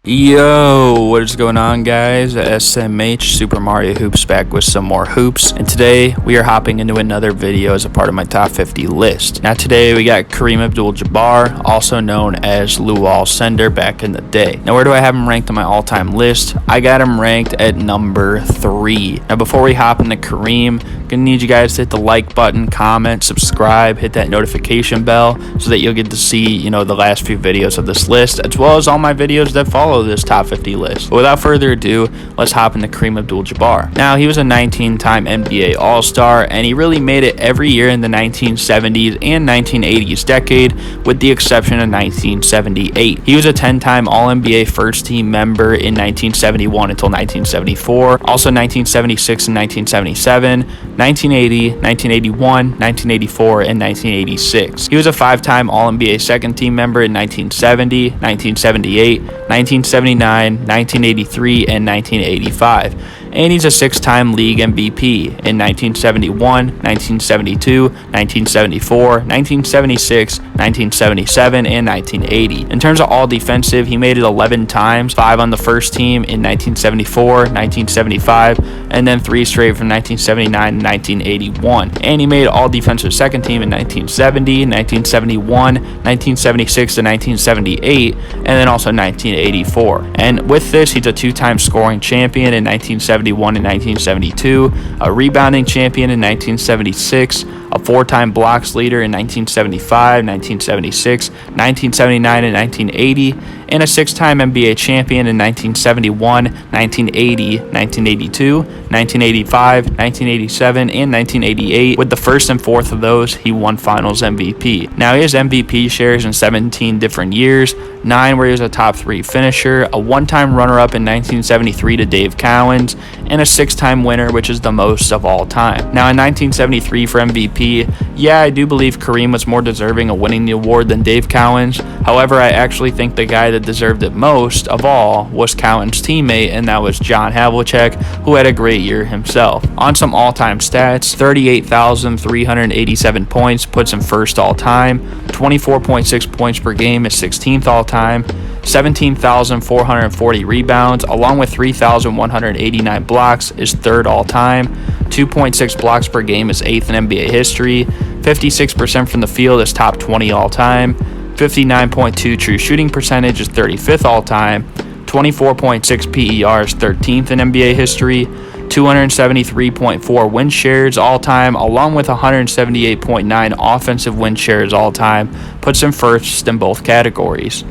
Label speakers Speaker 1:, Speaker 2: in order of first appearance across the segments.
Speaker 1: Yo, what is going on, guys? SMH Super Mario Hoops back with some more hoops, and today we are hopping into another video as a part of my top 50 list. Now today we got Kareem Abdul-Jabbar, also known as Lew Alcindor back in the day. Now where do I have him ranked on my all-time list? I got him ranked at number 3. Now before we hop into Kareem, gonna need you guys to hit the like button, comment, subscribe, hit that notification bell so that you'll get to see, the last few videos of this list, as well as all my videos that follow this top 50 list. But without further ado, let's hop into Kareem Abdul-Jabbar. Now, he was a 19-time NBA All-Star, and he really made it every year in the 1970s and 1980s decade, with the exception of 1978. He was a 10-time All-NBA first-team member in 1971 until 1974, also 1976 and 1977, 1980, 1981, 1984, and 1986. He was a 5-time All-NBA second-team member in 1970, 1978, 1979, 1983, and 1985. And he's a 6-time league MVP in 1971, 1972, 1974, 1976, 1977, and 1980. In terms of all defensive, he made it 11 times, 5 on the first team in 1974, 1975, and then 3 straight from 1979 to 1981. And he made all defensive second team in 1970, 1971, 1976 to 1978, and then also 1984. And with this, he's a 2-time scoring champion in 1971 and 1972, a rebounding champion in 1976, a 4-time blocks leader in 1975, 1976, 1979, and 1980, and a 6-time NBA champion in 1971, 1980, 1982, 1985, 1987, and 1988. With the first and fourth of those, he won Finals MVP. Now, he has MVP shares in 17 different years, 9 where he was a top 3 finisher, a 1-time runner-up in 1973 to Dave Cowens, and a 6-time winner, which is the most of all time. Now, in 1973 for MVP, yeah, I do believe Kareem was more deserving of winning the award than Dave Cowens. However, I actually think the guy that deserved it most of all was Cowens' teammate, and that was John Havlicek, who had a great year himself. On some all-time stats, 38,387 points puts him first all-time, 24.6 points per game is 16th all-time, 17,440 rebounds, along with 3,189 blocks, is 3rd all-time, 2.6 blocks per game is 8th in NBA history, 56% from the field is top 20 all-time, 59.2 true shooting percentage is 35th all-time, 24.6 PER is 13th in NBA history, 273.4 win shares all-time, along with 178.9 offensive win shares all-time, puts him first in both categories.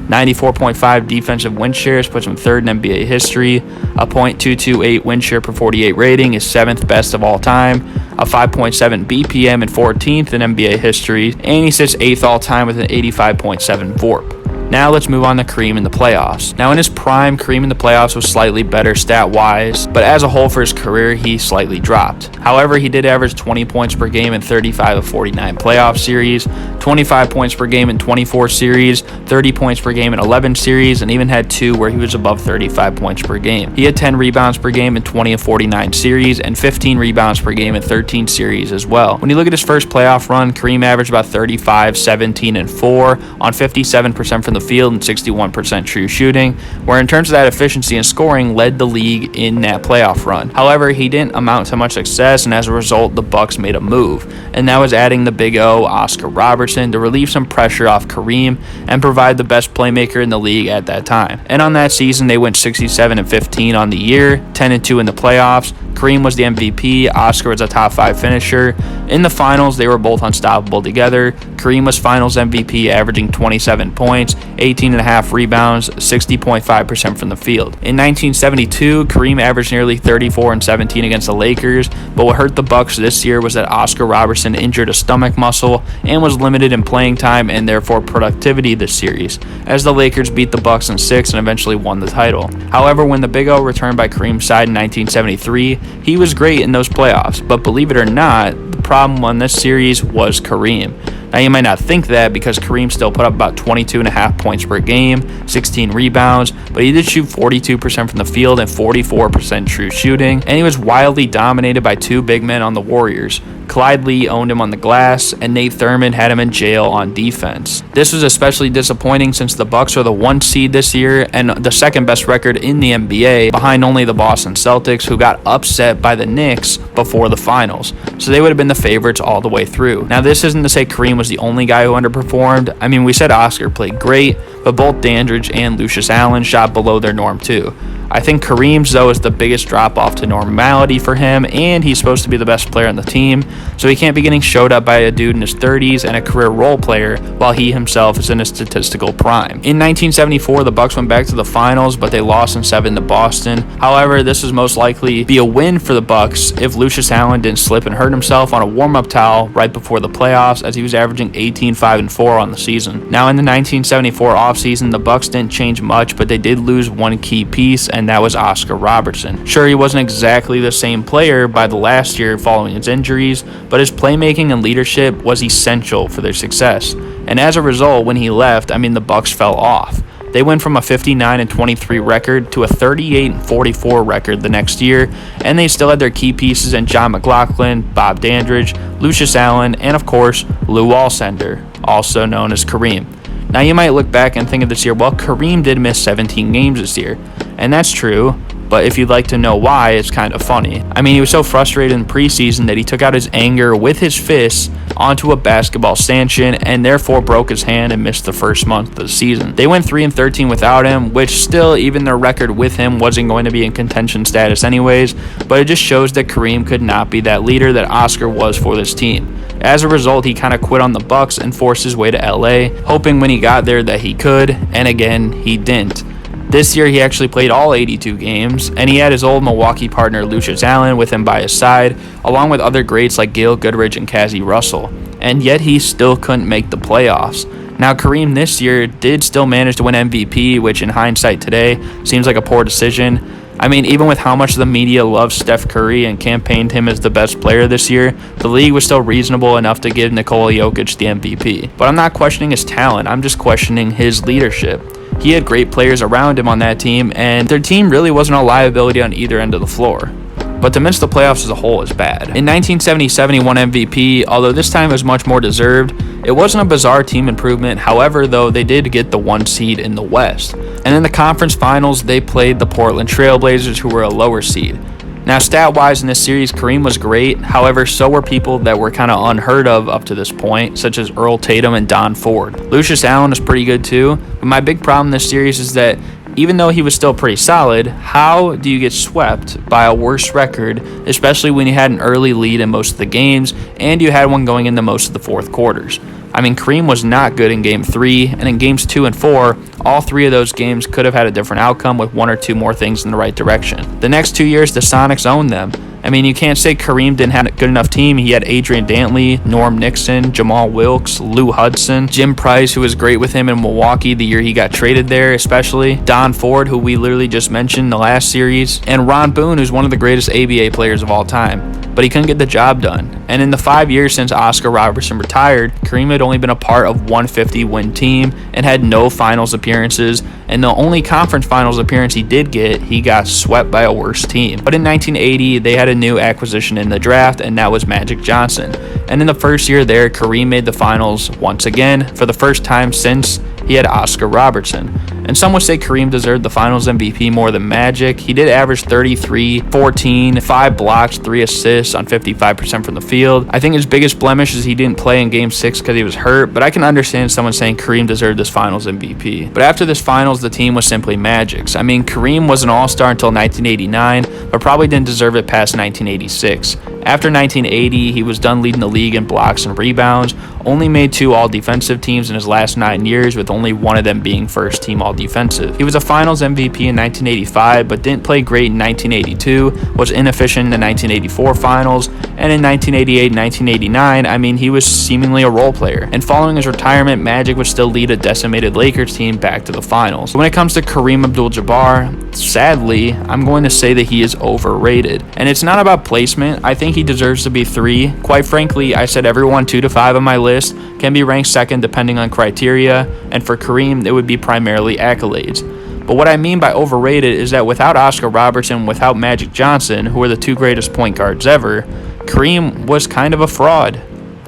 Speaker 1: 94.5 defensive win shares puts him 3rd in NBA history. A .228 win share per 48 rating is 7th best of all time. A 5.7 BPM and 14th in NBA history. And he sits 8th all time with an 85.7 VORP. Now let's move on to Kareem in the playoffs. Now in his prime, Kareem in the playoffs was slightly better stat-wise, but as a whole for his career, he slightly dropped. However, he did average 20 points per game in 35 of 49 playoff series, 25 points per game in 24 series, 30 points per game in 11 series, and even had 2 where he was above 35 points per game. He had 10 rebounds per game in 20 of 49 series, and 15 rebounds per game in 13 series as well. When you look at his first playoff run, Kareem averaged about 35, 17, and 4 on 57% from the field and 61% true shooting, where in terms of that efficiency and scoring led the league in that playoff run. However, he didn't amount to much success, and as a result, the Bucks made a move, and that was adding the Big O, Oscar Robertson, to relieve some pressure off Kareem and provide the best playmaker in the league at that time. And on that season, they went 67-15 on the year, 10-2 in the playoffs. Kareem was the MVP, Oscar was a top 5 finisher. In the finals, they were both unstoppable together. Kareem was finals MVP, averaging 27 points, 18.5 rebounds, 60.5% from the field. In 1972, Kareem averaged nearly 34 and 17 against the Lakers, but what hurt the Bucks this year was that Oscar Robertson injured a stomach muscle and was limited in playing time and therefore productivity this series, as the Lakers beat the Bucks in 6 and eventually won the title. However, when the Big O returned by Kareem's side in 1973, he was great in those playoffs, but believe it or not, the problem on this series was Kareem. Now you might not think that because Kareem still put up about 22.5 points per game, 16 rebounds, but he did shoot 42% from the field and 44% true shooting, and he was wildly dominated by two big men on the Warriors. Clyde Lee owned him on the glass, and Nate Thurmond had him in jail on defense. This was especially disappointing since the Bucks are the 1 seed this year and the second best record in the NBA, behind only the Boston Celtics, who got upset by the Knicks before the finals. So they would have been the favorites all the way through. Now this isn't to say Kareem was the only guy who underperformed. I mean, we said Oscar played great, but both Dandridge and Lucius Allen shot below their norm too. I think Kareem's, though, is the biggest drop-off to normality for him, and he's supposed to be the best player on the team, so he can't be getting showed up by a dude in his 30s and a career role player while he himself is in his statistical prime. In 1974, the Bucks went back to the finals, but they lost in 7 to Boston. However, this was most likely be a win for the Bucks if Lucius Allen didn't slip and hurt himself on a warm-up towel right before the playoffs, as he was averaging 18, 5, and 4 on the season. Now, in the 1974 offseason, the Bucks didn't change much, but they did lose one key piece, and that was Oscar Robertson. Sure, he wasn't exactly the same player by the last year following his injuries, but his playmaking and leadership was essential for their success. And as a result, when he left, the Bucks fell off. They went from a 59-23 record to a 38-44 record the next year, and they still had their key pieces in John McLaughlin, Bob Dandridge, Lucius Allen, and of course, Lew Alcindor, also known as Kareem. Now you might look back and think of this year, well, Kareem did miss 17 games this year, and that's true, but if you'd like to know why, it's kind of funny. He was so frustrated in preseason that he took out his anger with his fists onto a basketball stanchion and therefore broke his hand and missed the first month of the season. They went 3-13 without him, which still, even their record with him wasn't going to be in contention status anyways, but it just shows that Kareem could not be that leader that Oscar was for this team. As a result, he kind of quit on the Bucks and forced his way to LA, hoping when he got there that he could, and again, he didn't. This year, he actually played all 82 games, and he had his old Milwaukee partner Lucius Allen with him by his side, along with other greats like Gail Goodrich and Cazzie Russell, and yet he still couldn't make the playoffs. Now, Kareem this year did still manage to win MVP, which in hindsight today seems like a poor decision. Even with how much the media loves Steph Curry and campaigned him as the best player this year, the league was still reasonable enough to give Nikola Jokic the MVP. But I'm not questioning his talent, I'm just questioning his leadership. He had great players around him on that team, and their team really wasn't a liability on either end of the floor. But to miss the playoffs as a whole is bad. In 1977, he won MVP, although this time it was much more deserved. It wasn't a bizarre team improvement, however, though they did get the 1 seed in the West. And in the conference finals, they played the Portland Trailblazers, who were a lower seed. Now, stat-wise in this series, Kareem was great. However, so were people that were kind of unheard of up to this point, such as Earl Tatum and Don Ford. Lucius Allen was pretty good too, but my big problem in this series is that even though he was still pretty solid, how do you get swept by a worse record, especially when you had an early lead in most of the games and you had one going into most of the fourth quarters? Kareem was not good in Game 3, and in Games 2 and 4, all 3 of those games could have had a different outcome with 1 or 2 more things in the right direction. The next 2 years, the Sonics owned them. You can't say Kareem didn't have a good enough team. He had Adrian Dantley, Norm Nixon, Jamal Wilkes, Lou Hudson, Jim Price, who was great with him in Milwaukee the year he got traded there especially, Don Ford, who we literally just mentioned in the last series, and Ron Boone, who's one of the greatest ABA players of all time. But he couldn't get the job done. And in the 5 years since Oscar Robertson retired, Kareem had only been a part of one 50-win team and had no finals appearances, and the only conference finals appearance he did get, he got swept by a worse team. But in 1980, they had a new acquisition in the draft, and that was Magic Johnson. And in the first year there, Kareem made the finals once again for the first time since he had Oscar Robertson. And some would say Kareem deserved the finals MVP more than Magic. He did average 33, 14, 5 blocks, 3 assists on 55% from the field. I think his biggest blemish is he didn't play in Game 6 because he was hurt, but I can understand someone saying Kareem deserved this finals MVP. But after this finals, the team was simply Magic's. Kareem was an all-star until 1989, but probably didn't deserve it past 1986. After 1980, he was done leading the league in blocks and rebounds, only made 2 all-defensive teams in his last 9 years, with only one of them being first-team all-defensive. He was a finals MVP in 1985, but didn't play great in 1982, was inefficient in the 1984 finals, and in 1988 and 1989, he was seemingly a role player. And following his retirement, Magic would still lead a decimated Lakers team back to the finals. When it comes to Kareem Abdul-Jabbar, sadly, I'm going to say that he is overrated. And it's not about placement. I think think he deserves to be 3. Quite frankly, I said everyone 2 to 5 on my list can be ranked second depending on criteria, and for Kareem, it would be primarily accolades. But what I mean by overrated is that without Oscar Robertson, without Magic Johnson, who are the 2 greatest point guards ever, Kareem was kind of a fraud.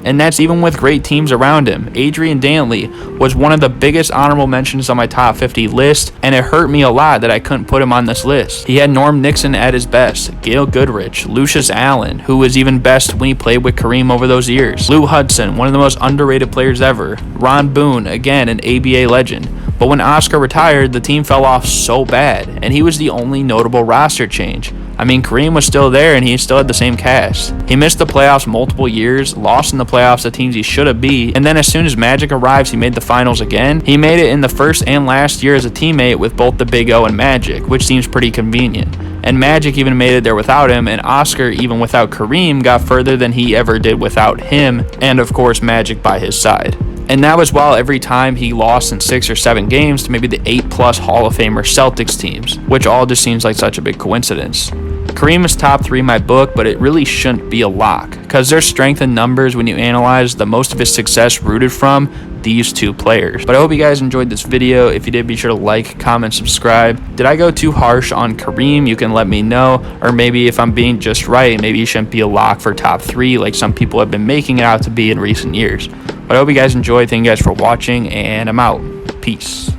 Speaker 1: And that's even with great teams around him. Adrian Dantley was one of the biggest honorable mentions on my top 50 list, and it hurt me a lot that I couldn't put him on this list. He had Norm Nixon at his best, Gail Goodrich, Lucius Allen, who was even best when he played with Kareem over those years, Lou Hudson, one of the most underrated players ever, Ron Boone, again an ABA legend. But when Oscar retired, the team fell off so bad, and he was the only notable roster change. I mean, Kareem was still there and he still had the same cast. He missed the playoffs multiple years, lost in the playoffs to teams he should have beat, and then as soon as Magic arrives, he made the finals again. He made it in the first and last year as a teammate with both the Big O and Magic, which seems pretty convenient. And Magic even made it there without him, and Oscar, even without Kareem, got further than he ever did without him, and of course Magic by his side. And that was while every time he lost in 6 or 7 games to maybe the 8+ Hall of Famer Celtics teams, which all just seems like such a big coincidence. Kareem is top 3 in my book, but it really shouldn't be a lock, because there's strength in numbers when you analyze the most of his success rooted from these 2 players. But I hope you guys enjoyed this video. If you did, be sure to like, comment, subscribe. Did I go too harsh on Kareem? You can let me know. Or maybe if I'm being just right, maybe he shouldn't be a lock for top 3 like some people have been making it out to be in recent years. But I hope you guys enjoyed. Thank you guys for watching, and I'm out. Peace.